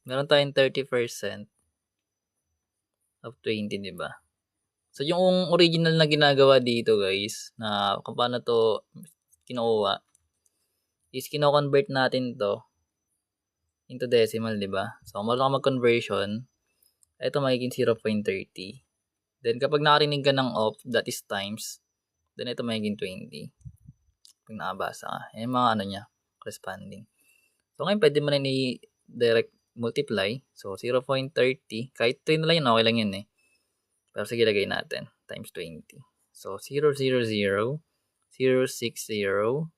meron tayong 30% of 20, di ba? So, yung original na ginagawa dito, guys, na kung paano to kinukuha, is kino-convert natin to into decimal, di ba? So, kung marunong ka mag-conversion, ito magiging 0.30. Then, kapag nakarinig ka ng off, that is times, then ito magiging 20. Pag nakabasa ka. Yan yung mga ano niya, corresponding. So, ngayon, pwede mo na i-direct multiply. So, 0.30. Kahit 3 na lang yun, okay lang yun eh. Pero sige, lagay natin. Times 20. So, 0, 0, 0, 0, 6, 0.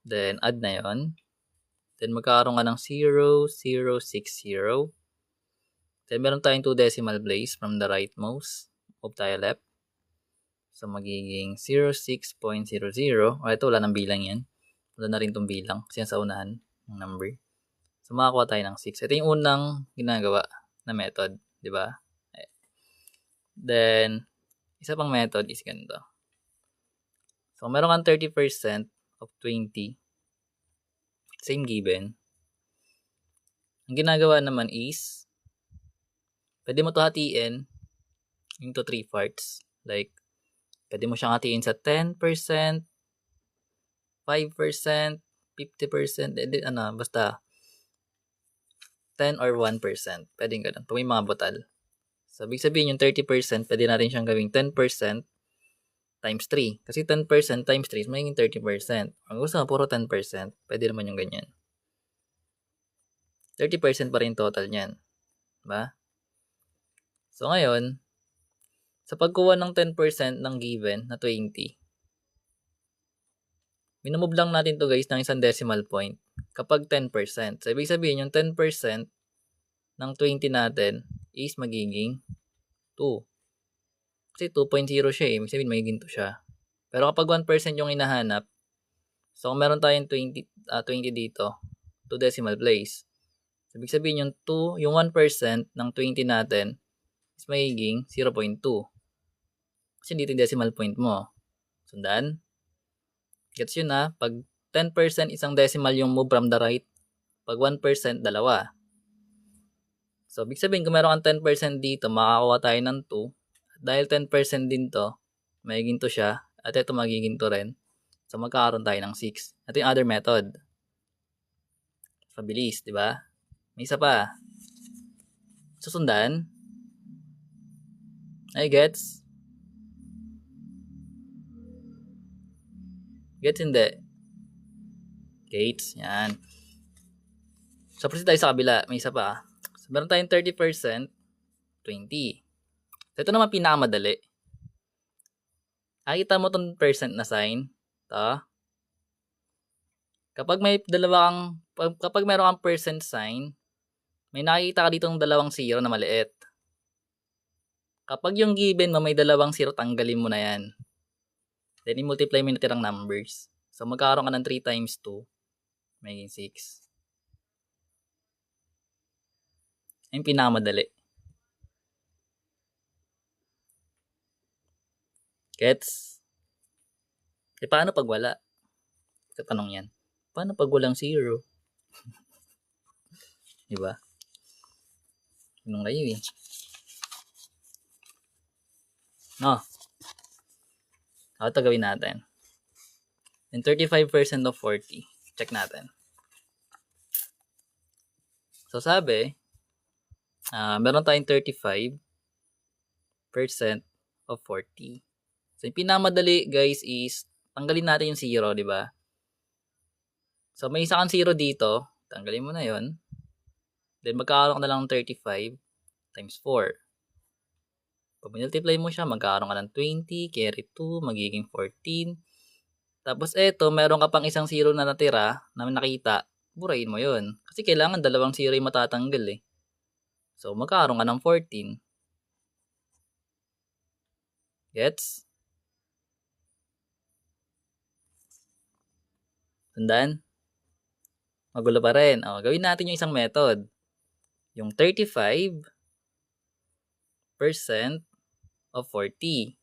Then, add na yon. Then, magkakaroon ka ng 0, 0, 6, 0. Then, meron tayong 2 decimal place from the rightmost. Move tayo left. So, magiging 06.00. O, ito, wala nang bilang yan. Wala na rin itong bilang. Kasi yan sa unahan ng number. So, makakuha tayo ng 6. Ito yung unang ginagawa na method. Di ba? Then, isa pang method is ganito. So, meron kang 30% of 20. Same given. Ang ginagawa naman is, pwede mo to hatiin into 3 parts. Like, pwede mo siyang hatiin sa 10%, 5%, 50%, basta 10 or 1%. Pwede ganun. Pag may mga butal. So, ibig sabihin yung 30%, pwede natin siyang gawing 10% times 3. Kasi 10% times 3 is magiging 30%. Ang gusto mo, puro 10%. Pwede naman yung ganyan. 30% pa rin total niyan. Diba? So, ngayon, sa pagkuha ng 10% ng given na 20, minumove lang natin to guys ng isang decimal point kapag 10%. So, ibig sabihin, yung 10% ng 20 natin is magiging 2. Kasi 2.0 siya eh. Ibig sabihin, magiging 2 siya. Pero kapag 1% yung hinahanap, so kung meron tayong 20 dito, 2 decimal place. So, ibig sabihin yung 2, yung 1% ng 20 natin is magiging 0.2. Kasi dito yung decimal point mo. Sundan? Gets yun na? Pag 10% isang decimal yung move from the right, pag 1% dalawa. So, ibig sabihin kung meron kang 10% dito, makakakuha tayo ng 2. Dahil 10% din to, magiging 2 siya. At ito magiging 2 rin. So, magkakaroon tayo ng 6. Ito yung other method. Pabilis, di ba? May isa pa. Susundan. Ay, gets? Gets hindi? Gates. Yan. So, proceed tayo sa kabila. May isa pa. So, meron tayong 30%, 20. So, ito naman pinakamadali. Nakita mo itong percent na sign. Ito. Kapag meron kang percent sign, may nakikita ka dito ng dalawang zero na maliit. Kapag yung given mo may dalawang zero, tanggalin mo na yan. Then, i-multiply mo yung natirang numbers. So, magkakaroon ka ng 3 times 2, magiging 6. Yung pinakamadali. Gets? E paano pag wala? Katanong yan. Paano pag walang zero? Diba? Ganun kayo eh. No. Ako ito gawin natin. And 35% of 40. Check natin. So sabi, meron tayong 35% of 40. So yung pinamadali guys is tanggalin natin yung 0, di ba? So may isa kang 0 dito, tanggalin mo na yon. Then magkakaroon ka na lang ng 35 times 4. Pag multiply mo siya, magkakaroon ka ng 20, carry 2, magiging 14. Tapos eto, meron ka pang isang 0 na natira na nakita, burahin mo yon. Kasi kailangan dalawang 0 yung matatanggal eh. So magkakaroon ka ng 14. Gets? Tandaan? Magulo pa rin. O, gawin natin yung isang method. Yung 35% of 40.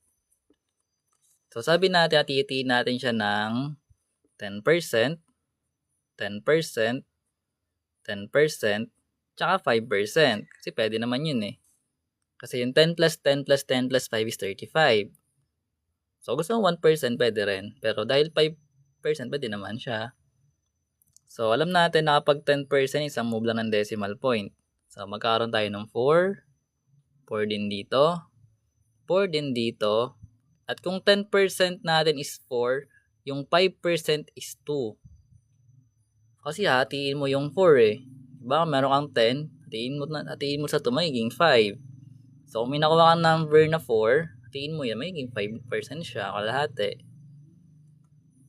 So, sabi natin, hati-hatiin natin siya ng 10%, 10%, 10%, tsaka 5%. Kasi pwede naman yun eh. Kasi yung 10 plus 10 plus 10 plus 5 is 35. So, gusto mo 1%, pwede rin. Pero dahil 5%, pwede naman siya. So, alam natin na kapag 10%, isang move lang ng decimal point. So, magkakaroon tayo ng 4. 4 din dito. 4 din dito. At kung 10% natin is 4, yung 5% is 2. Kasi hatiin mo yung 4 eh. Diba? Meron kang 10, hatiin mo sa 2, magiging 5. So, kung may nakuha kang number na 4, hatiin mo yan, magiging 5% siya, kalahati.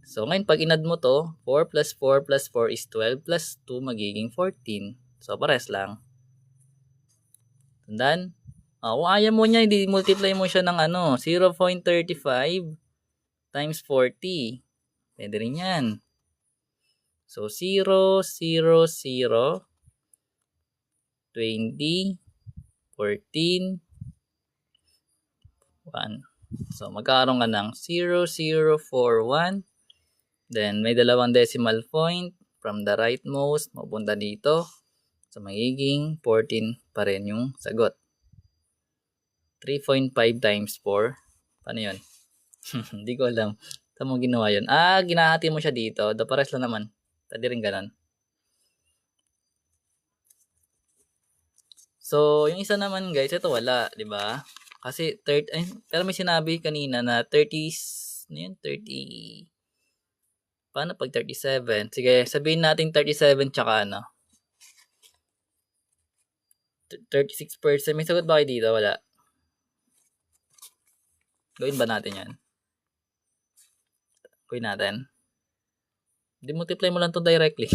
So, ngayon, pag inad mo to, 4 plus 4 plus 4 is 12 plus 2, magiging 14. So, pares lang. Tandaan? Kung ayaw mo niya, hindi multiply mo siya ng 0.35 times 40. Pwede rin yan. So, 0, 0, 0, 20, 14, 1. So, magkakaroon ka ng 0, 0, 4, 1. Then, may dalawang decimal point from the rightmost, mapunta dito. So, magiging 14 pa rin yung sagot. 3.5 times 4. Paano yun? Hindi ko alam. Saan mo ginawa yun? Ginahati mo siya dito. Pares lang naman. Pwede rin ganun. So, yung isa naman guys, ito wala, di ba? Kasi pero may sinabi kanina na 30, ano yun? 30, paano pag 37? Sige, sabihin natin 37 tsaka 36%. May sagot ba kayo dito? Wala. Gawin ba natin yan? Gawin natin. Hindi, multiply mo lang to directly.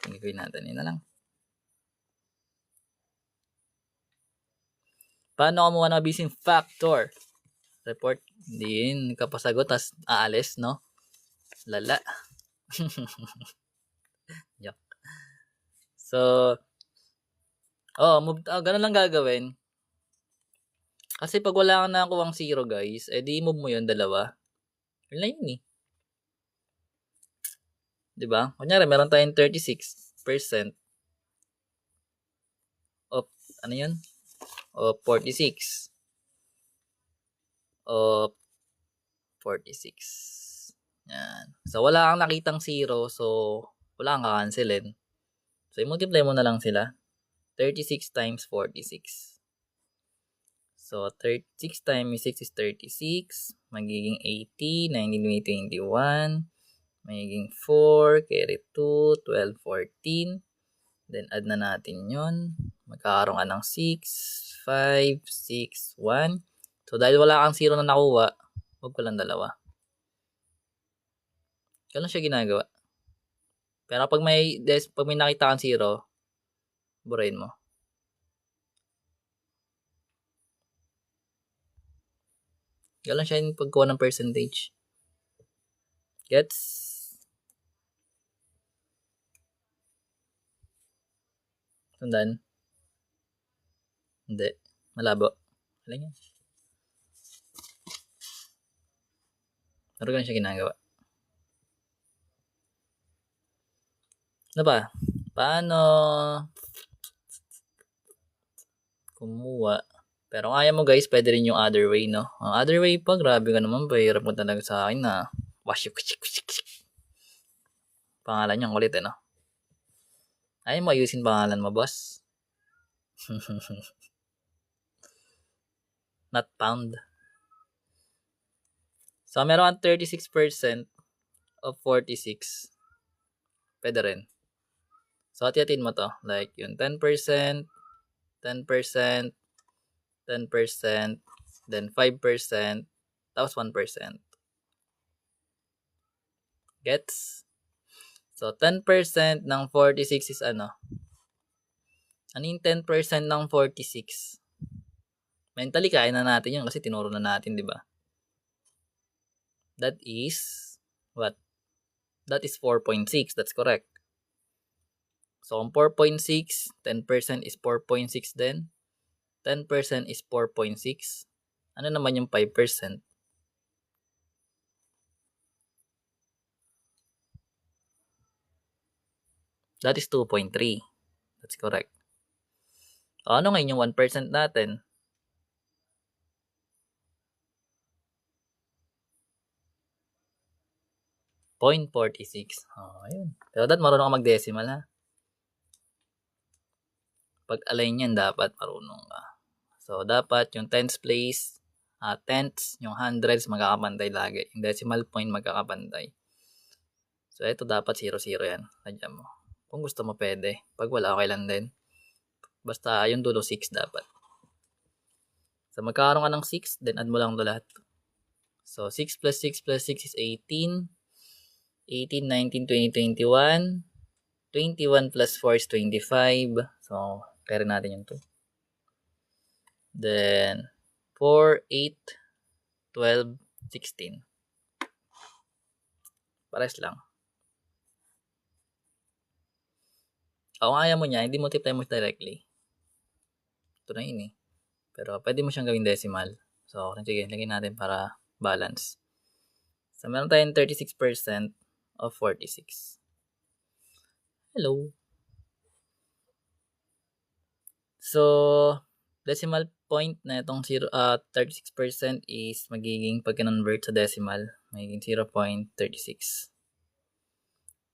Gawin natin. Yun na lang. Paano kumuha ng mabising factor? Report. Hindi yun. Kapasagot. Tapos aalis, no? Lala. Yuck. So, ganun lang gagawin. Kasi pag wala kang nakakuha 0 guys, di move mo yun, dalawa. Yun lang yun eh. Diba? Kunyari, meron tayong 36% of, ano yun? Of 46. Of 46. Yan. So, wala kang nakitang 0, so, wala kang kakancelin. So, i-multiply mo na lang sila. 36 times 46. So, 36 times 6 is 36. Magiging 80, 19, 21. Magiging 4, carry 2, 12, 14. Then, add na natin yun. Magkakaroon ka ng 6, 5, 6, 1. So, dahil wala kang 0 na nakuha, huwag ko lang dalawa. Ganun siya ginagawa. Pero pag may nakita kang 0, burahin mo. Ganun siya yung pagkuha ng percentage. Gets? Tandaan? Hindi. Malabo. Alam yan. Pero ganun siya ginagawa. Ano ba? Paano kumuha? Pero kaya mo guys, pwede rin yung other way, no? Ang other way pa, grabe ka naman, pahirap mo talaga sa akin na pangalan niya, kulit no? Ayaw mo ayusin pangalan mo, boss? Not found. So, meron kang 36% of 46. Pwede rin. So, hati-hatiin mo to. Like, yung 10%, 10%, 10%, then 5%, tapos 1%. Gets? So, 10% ng 46 is ano? Ano yung 10% ng 46? Mentally, kaya na natin yun kasi tinuro na natin, di ba? That is, what? That is 4.6. That's correct. So, kung 4.6, 10% is 4.6 din. 10% is 4.6. Ano naman yung 5%? That is 2.3. That's correct. O, ano ngayon yung 1% natin? .46. Oh, ayun. Pero dapat marunong ka mag-decimal, ha? Pag align yan, dapat marunong ka. So, dapat yung tens place, tenths, yung hundreds, magkakapantay lagi. Yung decimal point, magkakapantay. So, ito dapat 0, 0 yan. Tadyan mo. Kung gusto mo, pwede. Pag wala, okay lang din. Basta, yung dulo 6 dapat. So, magkakaroon ka ng 6, then add mo lang ito lahat. So, 6 plus 6 plus 6 is 18. 18, 19, 20, 21. 21 plus 4 is 25. So, kaya rin natin yung 2. Then, 4, 8, 12, 16. Pares lang. O, kung ayaw mo niya, hindi multiply mo directly. Ito na yun eh. Pero, pwede mo siyang gawing decimal. So, sige, lagyan natin para balance. So, meron tayong 36% of 46. Hello. So, decimal point na itong 36% is magiging pag convert sa decimal, magiging 0.36.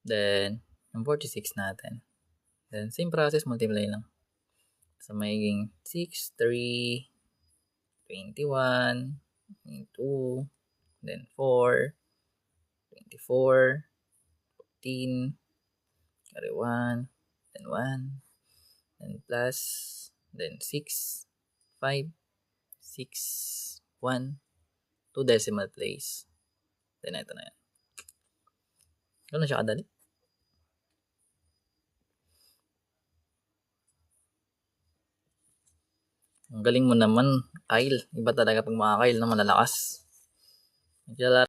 Then, yung 46 natin. Then, same process, multiply lang. So, magiging 6, 3, 21, 2, then 4, 24, 14, carry 1, then 1, then plus, then 6, 5, 6, 1, 2 decimal place. Then, ito na yan. Gano'n siya kadali. Ang galing mo naman, Kyle. Iba talaga pag mga Kyle na malalakas.